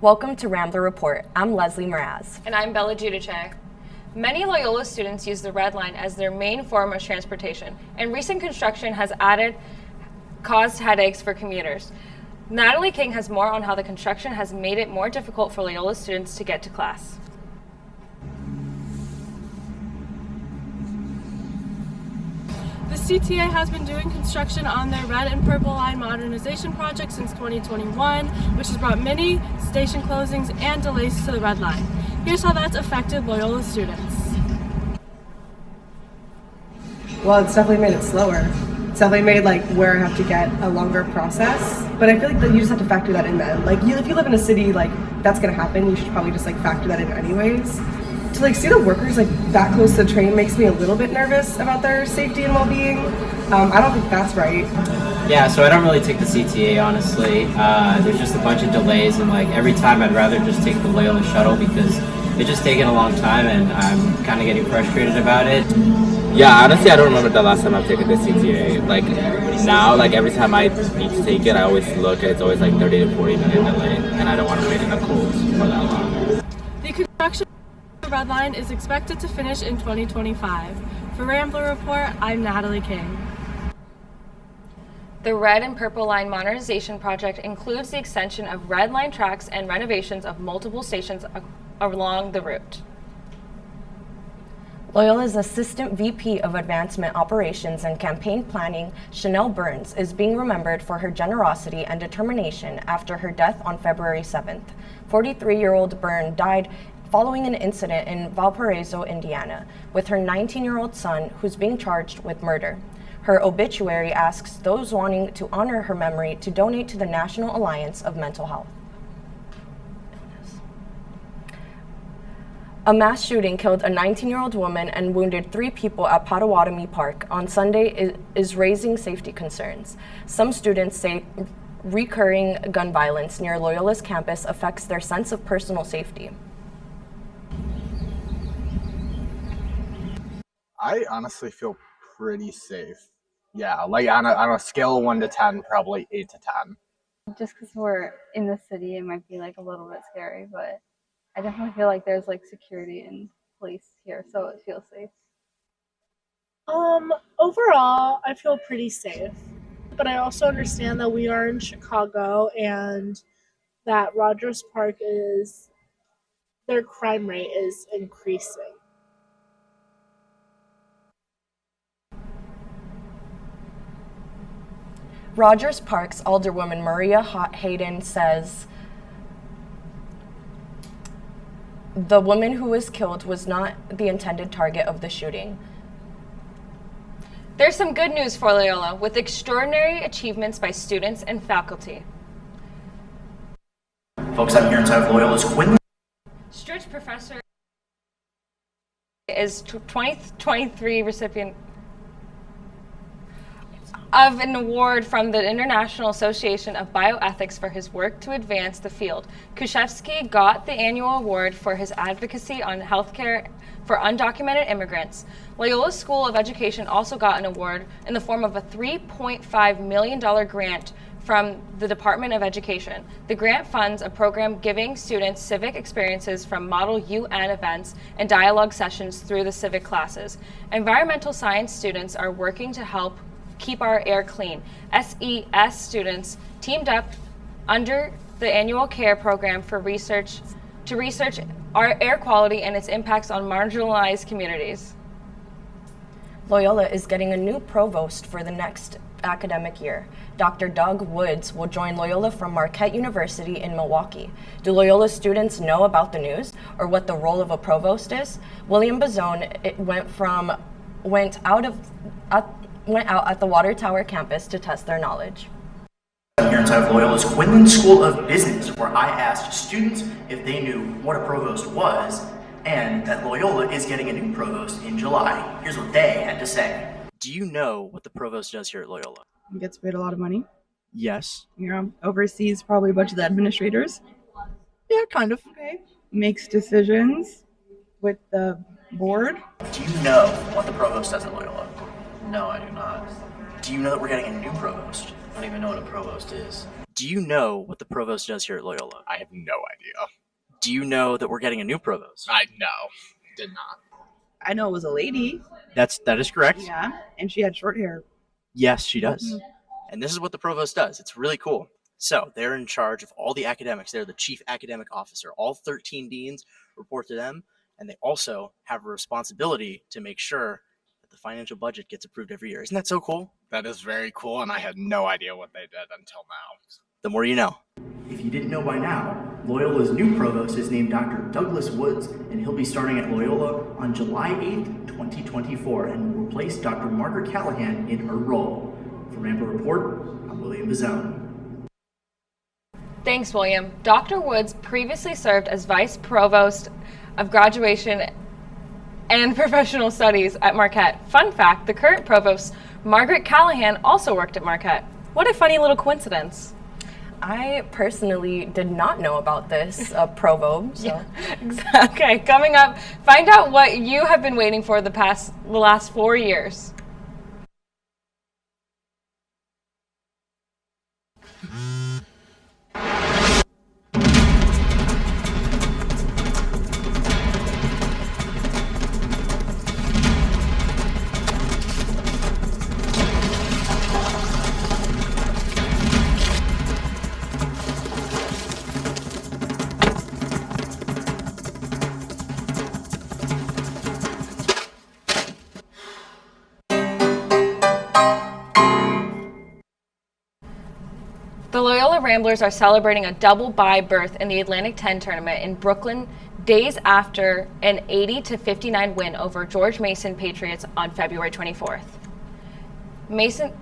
Welcome to Rambler Report. I'm Leslie Mraz. And I'm Bella Giudice. Many Loyola students use the Red Line as their main form of transportation, and recent construction has caused headaches for commuters. Natalie King has more on how the construction has made it more difficult for Loyola students to get to class. The CTA has been doing construction on their Red and Purple Line modernization project since 2021, which has brought many station closings and delays to the Red Line. Here's how that's affected Loyola students. Well, it's definitely made it slower. It's definitely made where I have to get a longer process. But I feel like that you just have to factor that in then. If you live in a city, that's gonna happen. You should probably just factor that in anyways. To see the workers that close to the train makes me a little bit nervous about their safety and well-being. I don't think that's right. Yeah, so I don't really take the CTA, honestly. There's just a bunch of delays, and every time I'd rather just take the Loyola shuttle because it's just taking a long time and I'm kind of getting frustrated about it. Yeah, honestly, I don't remember the last time I've taken the CTA. Now, every time I need to take it, I always look and it's always 30 to 40 minute delay, and I don't want to wait in the cold for that long. The construction of the Red Line is expected to finish in 2025. For Rambler Report, I'm Natalie King. The Red and Purple Line modernization project includes the extension of Red Line tracks and renovations of multiple stations along the route. Loyola's Assistant VP of Advancement Operations and Campaign Planning, Chanel Burns, is being remembered for her generosity and determination after her death on February 7th. 43-year-old Byrne died following an incident in Valparaiso, Indiana, with her 19-year-old son, who's being charged with murder. Her obituary asks those wanting to honor her memory to donate to the National Alliance of Mental Health. A mass shooting killed a 19-year-old woman and wounded 3 people at Potawatomi Park on Sunday is raising safety concerns. Some students say recurring gun violence near Loyola's campus affects their sense of personal safety. I honestly feel pretty safe. Yeah, on a scale of 1 to 10, probably 8 to 10. Just because we're in the city, it might be a little bit scary, but I definitely feel like there's security and police here, so it feels safe. Overall, I feel pretty safe, but I also understand that we are in Chicago and that Rogers Park their crime rate is increasing. Rogers Park's Alderwoman Maria Hayden says the woman who was killed was not the intended target of the shooting. There's some good news for Loyola, with extraordinary achievements by students and faculty. Folks, I'm here inside of Loyola's Quinlan. Stritch Professor is 2023 recipient of an award from the International Association of Bioethics for his work to advance the field. Kushevsky got the annual award for his advocacy on healthcare for undocumented immigrants. Loyola School of Education also got an award in the form of a $3.5 million grant from the Department of Education. The grant funds a program giving students civic experiences from Model UN events and dialogue sessions through the civic classes. Environmental science students are working to help keep our air clean. SES students teamed up under the annual CARE program to research our air quality and its impacts on marginalized communities. Loyola is getting a new provost for the next academic year. Dr. Doug Woods will join Loyola from Marquette University in Milwaukee. Do Loyola students know about the news or what the role of a provost is? William Bazone went out at the Water Tower campus to test their knowledge. I'm here inside of Loyola's Quinlan School of Business, where I asked students if they knew what a provost was, and that Loyola is getting a new provost in July. Here's what they had to say. Do you know what the provost does here at Loyola? He gets paid a lot of money. Yes. Oversees probably a bunch of the administrators. Yeah, kind of. Okay. Makes decisions with the board. Do you know what the provost does at Loyola? No, I do not. Do Do you know that we're getting a new provost? I don't even know what a provost is. Do you know what the provost does here at Loyola? I have no idea. Do you know that we're getting a new provost? I know. Did not. I know it was a lady. That is correct. Yeah, and she had short hair. Yes, she does. And this is what the provost does. It's really cool. So they're in charge of all the academics. They're the chief academic officer. All 13 deans report to them, and they also have a responsibility to make sure that the financial budget gets approved every year. Isn't that so cool? That is very cool, and I had no idea what they did until now. The more you know. If you didn't know by now, Loyola's new provost is named Dr. Douglas Woods, and he'll be starting at Loyola on July 8th, 2024, and will replace Dr. Margaret Callahan in her role. For Rambler Report, I'm William Bazone. Thanks, William. Dr. Woods previously served as Vice Provost of Graduation and Professional Studies at Marquette. Fun fact, the current Provost, Margaret Callahan, also worked at Marquette. What a funny little coincidence. I personally did not know about this proverb. So. Yeah. Okay, coming up, find out what you have been waiting for the last 4 years. The Loyola Ramblers are celebrating a double bye berth in the Atlantic 10 tournament in Brooklyn days after an 80-59 win over George Mason Patriots on February 24th. Mason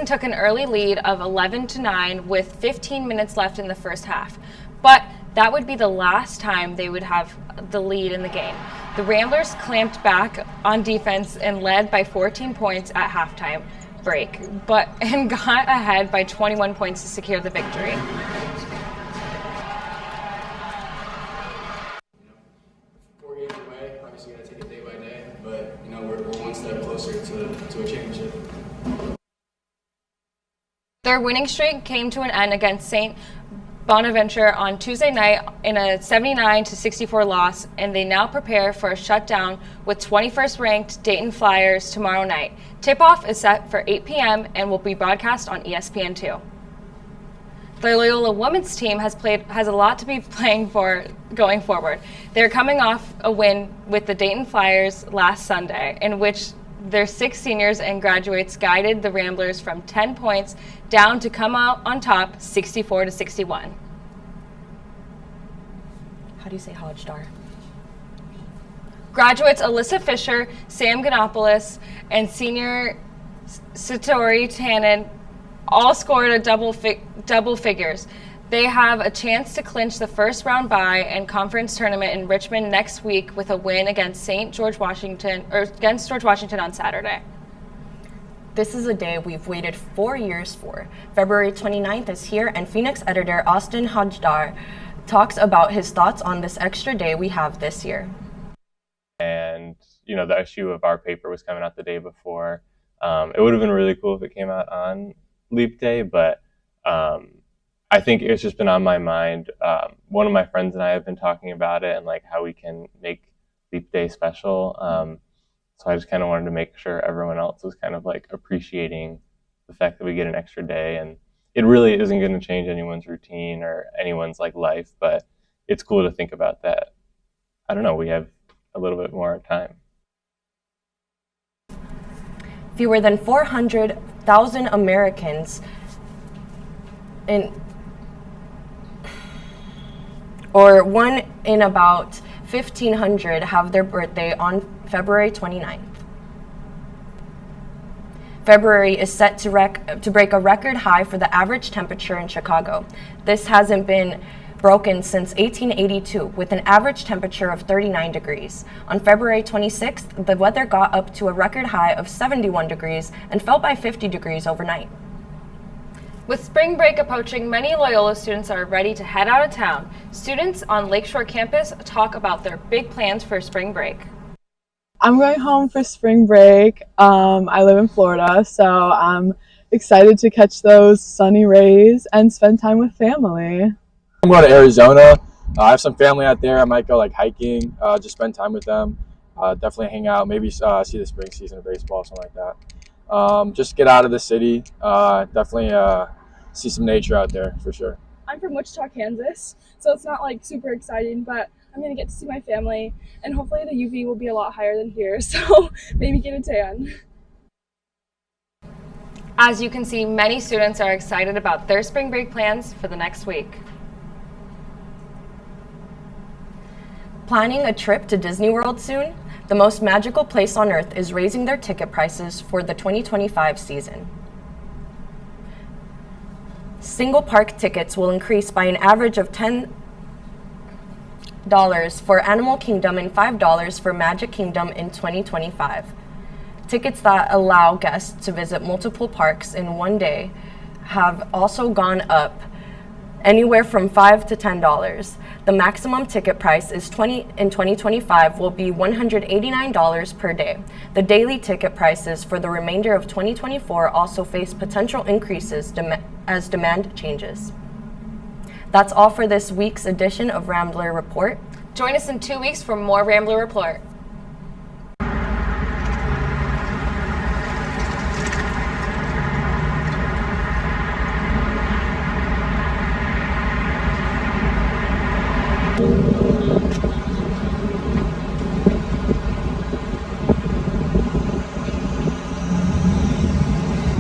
took an early lead of 11-9 with 15 minutes left in the first half, but that would be the last time they would have the lead in the game. The Ramblers clamped back on defense and led by 14 points at halftime break, and got ahead by 21 points to secure the victory. 4 games away, obviously gotta take it day by day, but we're one step closer to a championship. Their winning streak came to an end against St. Bonaventure on Tuesday night in a 79-64 loss, and they now prepare for a shutdown with 21st ranked Dayton Flyers tomorrow night. Tip-off is set for 8 p.m. and will be broadcast on ESPN2. The Loyola women's team has a lot to be playing for going forward. They're coming off a win with the Dayton Flyers last Sunday, in which their 6 seniors and graduates guided the Ramblers from 10 points down to come out on top 64-61. How do you say Hodgdar? Graduates Alyssa Fisher, Sam Ganopoulos, and senior Satori Tannen all scored a double figures. They have a chance to clinch the first round bye and conference tournament in Richmond next week with a win against George Washington on Saturday. This is a day we've waited 4 years for. February 29th is here, and Phoenix editor Austin Hodgdar talks about his thoughts on this extra day we have this year. And, the issue of our paper was coming out the day before. It would have been really cool if it came out on Leap Day, but I think it's just been on my mind. One of my friends and I have been talking about it and how we can make Leap Day special. So I just kind of wanted to make sure everyone else was kind of appreciating the fact that we get an extra day. And it really isn't going to change anyone's routine or anyone's life, but it's cool to think about that. I don't know, we have a little bit more time. Fewer than 400,000 Americans one in about 1,500 have their birthday on February 29th. February is set to break a record high for the average temperature in Chicago. This hasn't been broken since 1882, with an average temperature of 39 degrees. On February 26th, the weather got up to a record high of 71 degrees and fell by 50 degrees overnight. With spring break approaching, many Loyola students are ready to head out of town. Students on Lakeshore campus talk about their big plans for spring break. I'm going home for spring break. I live in Florida, so I'm excited to catch those sunny rays and spend time with family. I'm going to Arizona. I have some family out there. I might go like hiking, just spend time with them. Definitely hang out, maybe see the spring season of baseball, something like that. Just get out of the city. Definitely see some nature out there for sure. I'm from Wichita, Kansas, so it's not like super exciting, but I'm going to get to see my family, and hopefully the UV will be a lot higher than here, so maybe get a tan. As you can see, many students are excited about their spring break plans for the next week. Planning a trip to Disney World soon? The most magical place on earth is raising their ticket prices for the 2025 season. Single park tickets will increase by an average of $10 for Animal Kingdom and $5 for Magic Kingdom in 2025. Tickets that allow guests to visit multiple parks in one day have also gone up anywhere from $5 to $10. The maximum ticket price in 2025 will be $189 per day. The daily ticket prices for the remainder of 2024 also face potential increases as demand changes. That's all for this week's edition of Rambler Report. Join us in 2 weeks for more Rambler Report. Thank you.